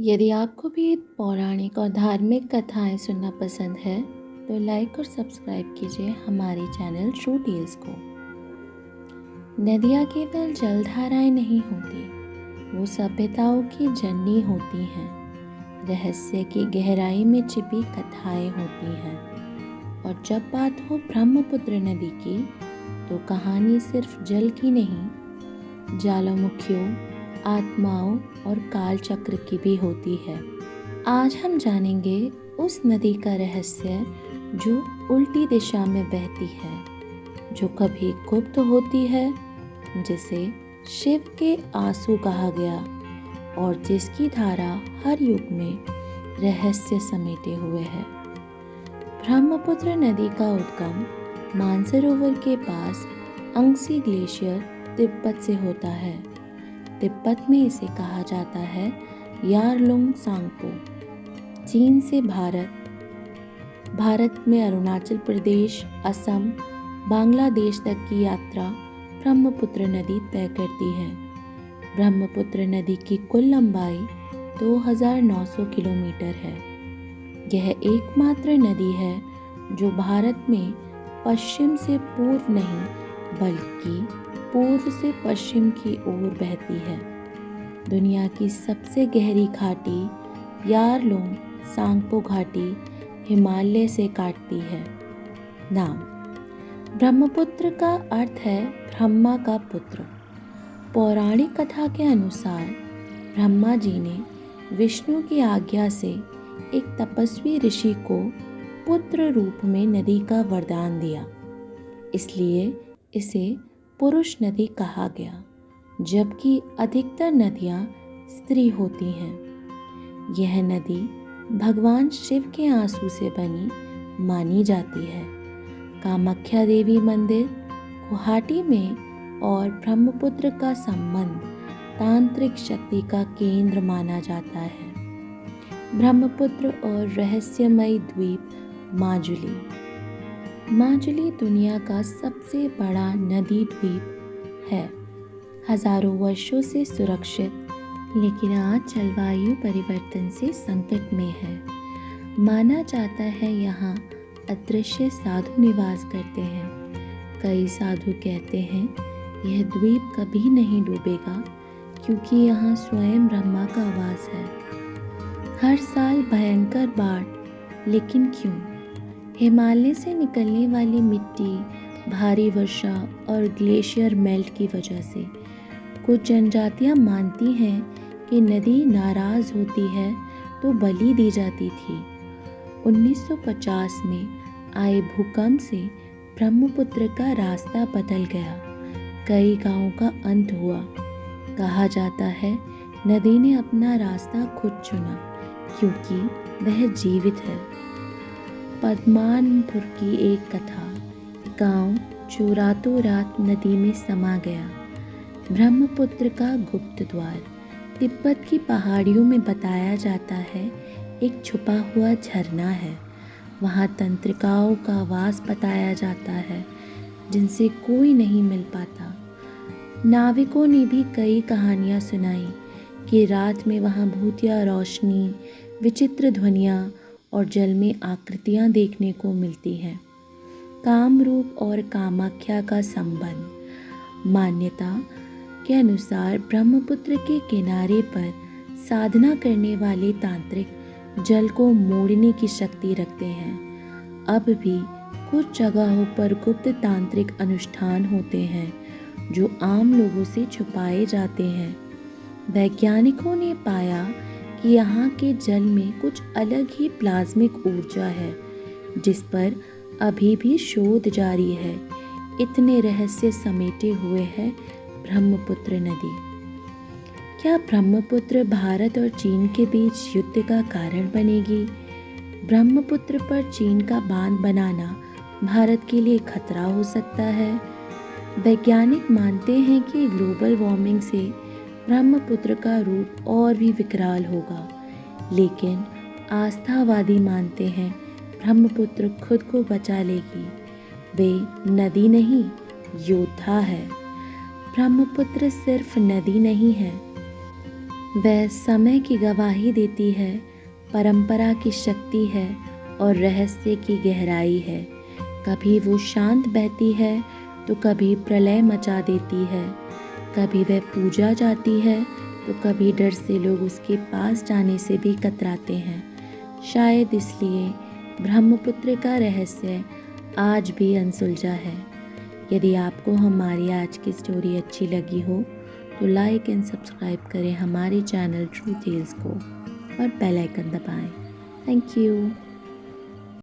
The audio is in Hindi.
यदि आपको भी पौराणिक और धार्मिक कथाएं सुनना पसंद है तो लाइक और सब्सक्राइब कीजिए हमारे चैनल ट्रू टेल्स को। नदियाँ केवल जलधाराएं नहीं होती, वो सभ्यताओं की जननी होती हैं। रहस्य की गहराई में छिपी कथाएं होती हैं। और जब बात हो ब्रह्मपुत्र नदी की तो कहानी सिर्फ जल की नहीं, ज्वालामुखियों, आत्माओं और काल चक्र की भी होती है। आज हम जानेंगे उस नदी का रहस्य जो उल्टी दिशा में बहती है, जो कभी गुप्त होती है, जिसे शिव के आंसू कहा गया और जिसकी धारा हर युग में रहस्य समेटे हुए है। ब्रह्मपुत्र नदी का उद्गम मानसरोवर के पास अंगसी ग्लेशियर तिब्बत से होता है। तिब्बत में इसे कहा जाता है यारलुंग सांगपो। चीन से भारत में अरुणाचल प्रदेश, असम, बांग्लादेश तक की यात्रा ब्रह्मपुत्र नदी तय करती है। ब्रह्मपुत्र नदी की कुल लंबाई 2900 किलोमीटर है। यह एकमात्र नदी है जो भारत में पश्चिम से पूर्व नहीं बल्कि पूर्व से पश्चिम की ओर बहती है। दुनिया की सबसे गहरी घाटी यारलुंग सांगपो घाटी हिमालय से काटती है। नाम ब्रह्मपुत्र का अर्थ है ब्रह्मा का पुत्र। पौराणिक कथा के अनुसार ब्रह्मा जी ने विष्णु की आज्ञा से एक तपस्वी ऋषि को पुत्र रूप में नदी का वरदान दिया, इसलिए इसे पुरुष नदी कहा गया, जबकि अधिकतर नदियाँ स्त्री होती हैं। यह नदी भगवान शिव के आंसू से बनी मानी जाती है। कामाख्या देवी मंदिर गुवाहाटी में और ब्रह्मपुत्र का संबंध तांत्रिक शक्ति का केंद्र माना जाता है। ब्रह्मपुत्र और रहस्यमयी द्वीप माजुली। माजुली दुनिया का सबसे बड़ा नदी द्वीप है। हजारों वर्षों से सुरक्षित, लेकिन आज जलवायु परिवर्तन से संकट में है। माना जाता है यहाँ अदृश्य साधु निवास करते हैं। कई साधु कहते हैं यह द्वीप कभी नहीं डूबेगा क्योंकि यहाँ स्वयं ब्रह्मा का वास है। हर साल भयंकर बाढ़, लेकिन क्यों? हिमालय से निकलने वाली मिट्टी, भारी वर्षा और ग्लेशियर मेल्ट की वजह से कुछ जनजातियां मानती हैं कि नदी नाराज होती है तो बलि दी जाती थी। 1950 में आए भूकंप से ब्रह्मपुत्र का रास्ता बदल गया। कई गांवों का अंत हुआ। कहा जाता है नदी ने अपना रास्ता खुद चुना क्योंकि वह जीवित है। पद्मानपुर की एक कथा। गांव जो रातों रात नदी में समा गया। ब्रह्मपुत्र का गुप्त द्वार। तिब्बत की पहाड़ियों में बताया जाता है एक छुपा हुआ झरना है। वहाँ तंत्रिकाओं का वास बताया जाता है जिनसे कोई नहीं मिल पाता। नाविकों ने भी कई कहानियाँ सुनाई कि रात में वहाँ भूतिया रोशनी, विचित्र ध्वनियाँ और जल में आकृतियाँ देखने को मिलती हैं। कामरूप और कामाख्या का संबंध। मान्यता के अनुसार ब्रह्मपुत्र के किनारे पर साधना करने वाले तांत्रिक जल को मोड़ने की शक्ति रखते हैं। अब भी कुछ जगहों पर गुप्त तांत्रिक अनुष्ठान होते हैं जो आम लोगों से छुपाए जाते हैं। वैज्ञानिकों ने पाया कि यहाँ के जल में कुछ अलग ही प्लाज्मिक ऊर्जा है जिस पर अभी भी शोध जारी है। इतने रहस्य समेटे हुए है ब्रह्मपुत्र नदी। क्या ब्रह्मपुत्र भारत और चीन के बीच युद्ध का कारण बनेगी? ब्रह्मपुत्र पर चीन का बांध बनाना भारत के लिए खतरा हो सकता है। वैज्ञानिक मानते हैं कि ग्लोबल वार्मिंग से ब्रह्मपुत्र का रूप और भी विकराल होगा, लेकिन आस्थावादी मानते हैं ब्रह्मपुत्र खुद को बचा लेगी। वे नदी नहीं, योद्धा है। ब्रह्मपुत्र सिर्फ नदी नहीं है, वह समय की गवाही देती है, परंपरा की शक्ति है और रहस्य की गहराई है। कभी वो शांत बहती है तो कभी प्रलय मचा देती है। कभी वह पूजा जाती है तो कभी डर से लोग उसके पास जाने से भी कतराते हैं। शायद इसलिए ब्रह्मपुत्र का रहस्य आज भी अनसुलझा है। यदि आपको हमारी आज की स्टोरी अच्छी लगी हो तो लाइक एंड सब्सक्राइब करें हमारे चैनल ट्रू टेल्स को और बेल आइकन दबाएं। Thank you.